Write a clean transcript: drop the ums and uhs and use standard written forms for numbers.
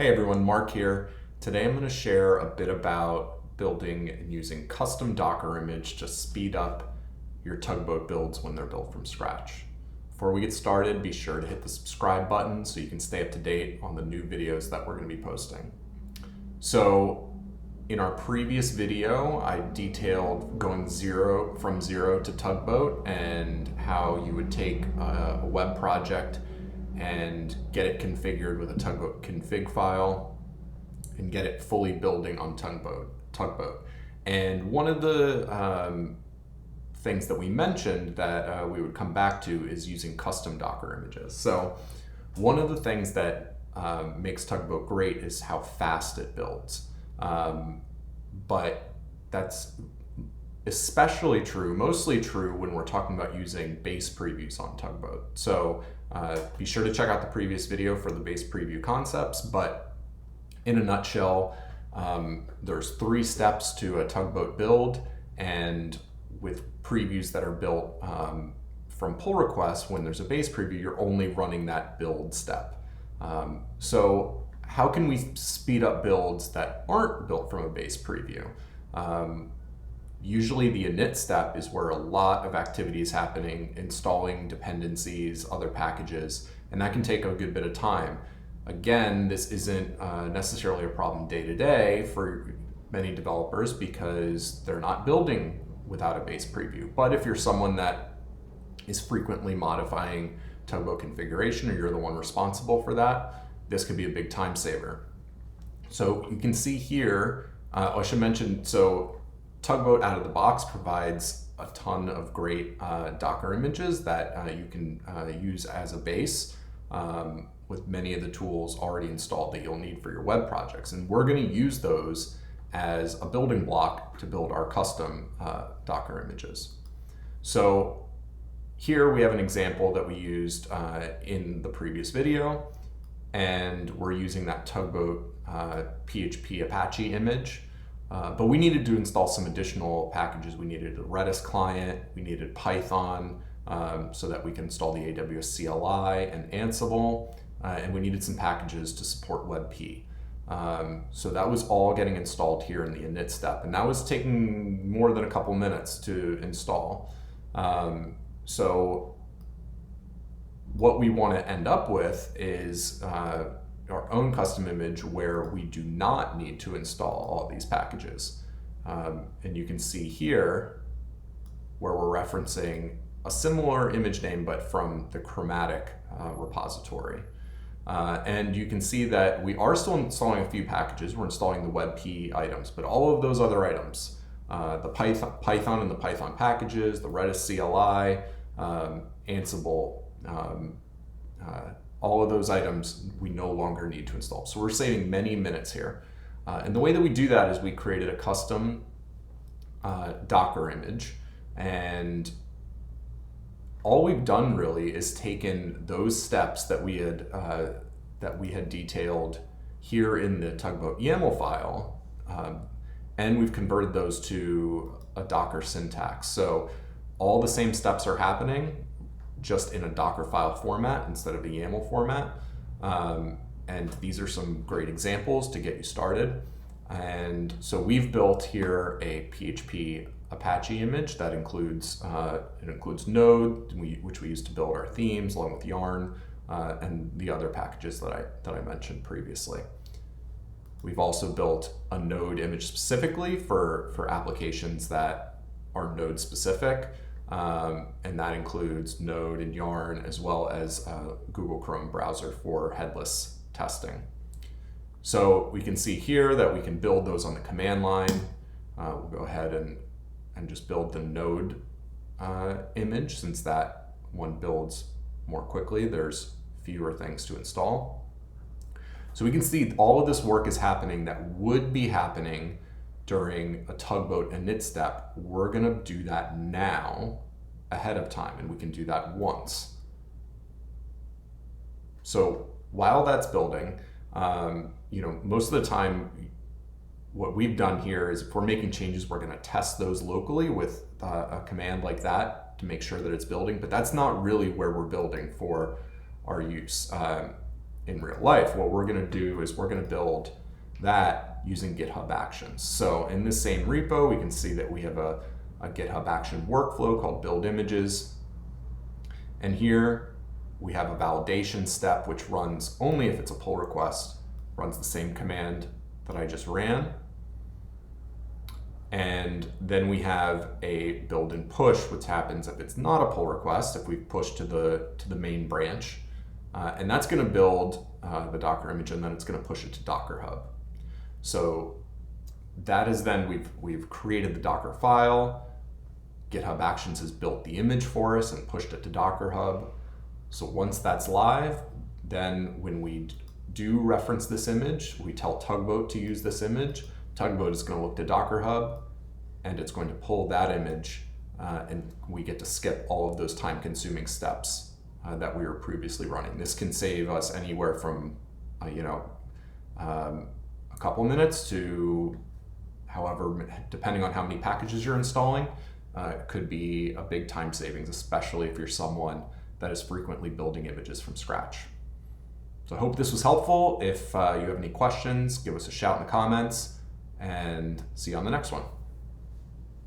Hey everyone, Mark here. Today I'm going to share a bit about building and using custom Docker image to speed up your tugboat builds when they're built from scratch. Before we get started, be sure to hit the subscribe button so you can stay up to date on the new videos that we're going to be posting. So in our previous video, I detailed going from zero to Tugboat and how you would take a web project and get it configured with a Tugboat config file and get it fully building on Tugboat. And one of the things that we mentioned that we would come back to is using custom Docker images. So one of the things that makes Tugboat great is how fast it builds. But that's especially true, mostly true when we're talking about using base previews on Tugboat. So be sure to check out the previous video for the base preview concepts, but in a nutshell, there's 3 steps to a Tugboat build, and with previews that are built from pull requests, when there's a base preview, you're only running that build step. So how can we speed up builds that aren't built from a base preview? Usually the init step is where a lot of activity is happening, installing dependencies, other packages, and that can take a good bit of time. Again, this isn't necessarily a problem day to day for many developers because they're not building without a base preview. But if you're someone that is frequently modifying Tugboat configuration, or you're the one responsible for that, this could be a big time saver. So you can see here, I should mention, so Tugboat out of the box provides a ton of great Docker images that you can use as a base with many of the tools already installed that you'll need for your web projects. And we're going to use those as a building block to build our custom Docker images. So here we have an example that we used in the previous video, and we're using that Tugboat PHP Apache image. But we needed to install some additional packages. We needed a Redis client, we needed Python so that we can install the AWS CLI and Ansible, and we needed some packages to support WebP. So that was all getting installed here in the init step, and that was taking more than a couple minutes to install. So what we want to end up with is our own custom image where we do not need to install all these packages. And you can see here where we're referencing a similar image name, but from the Chromatic repository. And you can see that we are still installing a few packages. We're installing the WebP items, but all of those other items, the Python and the Python packages, the Redis CLI, Ansible, all of those items we no longer need to install. So we're saving many minutes here. And the way that we do that is we created a custom Docker image, and all we've done really is taken those steps that we had detailed here in the Tugboat YAML file, and we've converted those to a Docker syntax. So all the same steps are happening, just in a Docker file format instead of a YAML format. And these are some great examples to get you started. And so we've built here a PHP Apache image that includes Node, which we use to build our themes, along with Yarn and the other packages that I mentioned previously. We've also built a Node image specifically for applications that are Node specific. And that includes Node and Yarn, as well as Google Chrome browser for headless testing. So we can see here that we can build those on the command line. We'll go ahead and just build the Node image, since that one builds more quickly. There's fewer things to install. So we can see all of this work is happening that would be happening during a Tugboat init step. We're gonna do that now ahead of time, and we can do that once. So while that's building, most of the time, what we've done here is if we're making changes, we're gonna test those locally with a command like that to make sure that it's building, but that's not really where we're building for our use. in real life? What we're going to do is we're going to build that using GitHub Actions. So in this same repo, we can see that we have a GitHub Action workflow called build images. And here we have a validation step, which runs only if it's a pull request, runs the same command that I just ran. And then we have a build and push, which happens if it's not a pull request, if we push to the main branch. And that's going to build the Docker image, and then it's going to push it to Docker Hub. So that is then we've created the Docker file. GitHub Actions has built the image for us and pushed it to Docker Hub. So once that's live, then when we do reference this image, we tell Tugboat to use this image. Tugboat is going to look to Docker Hub, and it's going to pull that image, and we get to skip all of those time-consuming steps that we were previously running. This can save us anywhere from a couple minutes to however, depending on how many packages you're installing. It could be a big time savings, especially if you're someone that is frequently building images from scratch. So I hope this was helpful. If you have any questions, give us a shout in the comments, and see you on the next one.